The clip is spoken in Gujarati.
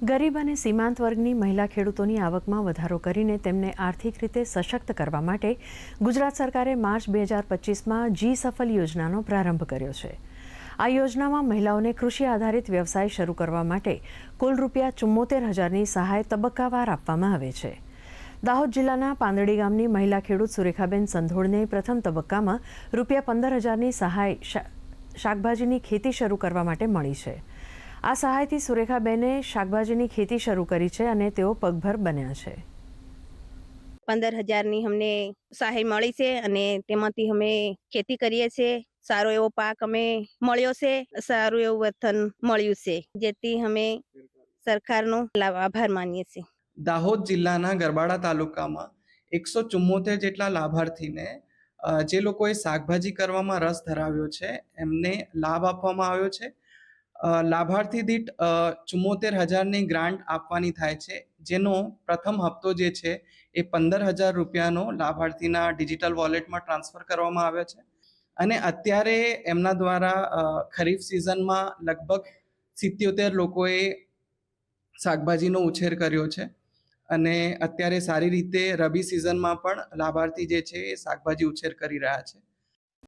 ગરીબ અને સીમાંત વર્ગની મહિલા ખેડૂતોની આવકમાં વધારો કરીને તેમને આર્થિક રીતે સશક્ત કરવા માટે ગુજરાત સરકારે માર્ચ 2025માં જી સફલ યોજનાનો પ્રારંભ કર્યો છે। આ યોજનામાં મહિલાઓને કૃષિ આધારિત વ્યવસાય શરૂ કરવા માટે કુલ ₹74,000ની સહાય તબક્કાવાર આપવામાં આવે છે। દાહોદ જિલ્લાના પાંદડી ગામની મહિલા ખેડૂત સુરેખાબેન સંધોળને પ્રથમ તબક્કામાં ₹15,000ની સહાય શાકભાજીની ખેતી શરૂ કરવા માટે મળી છે। આ સહાયથી સુરેખાબેને શાકભાજીની ખેતી શરૂ કરી છે અને તેઓ પગભર બન્યા છે। 15,000ની અમને સહાય મળી છે અને તેમાંથી અમે ખેતી કરીએ છીએ। સારો એવો પાક અમે મળ્યો છે, સારું એવું વેતન મળ્યું છે, જેથી અમે સરકારનો આભાર માનીએ છીએ। દાહોદ જિલ્લાના ગરબાડા તાલુકામાં 174 જેટલા લાભાર્થીને જે લોકોએ શાકભાજી કરવામાં રસ ધરાવ્યો છે એમને લાભ આપવામાં આવ્યો છે। લાભાર્થી દીઠ 74,000ની ગ્રાન્ટ આપવાની થાય છે, જેનો પ્રથમ હપ્તો જે છે એ ₹15,000નો લાભાર્થીના ડિજિટલ વોલેટમાં ટ્રાન્સફર કરવામાં આવ્યો છે અને અત્યારે એમના દ્વારા ખરીફ સિઝનમાં લગભગ 77 લોકોએ શાકભાજીનો ઉછેર કર્યો છે અને અત્યારે સારી રીતે રબી સિઝનમાં પણ લાભાર્થી જે છે એ શાકભાજી ઉછેર કરી રહ્યા છે।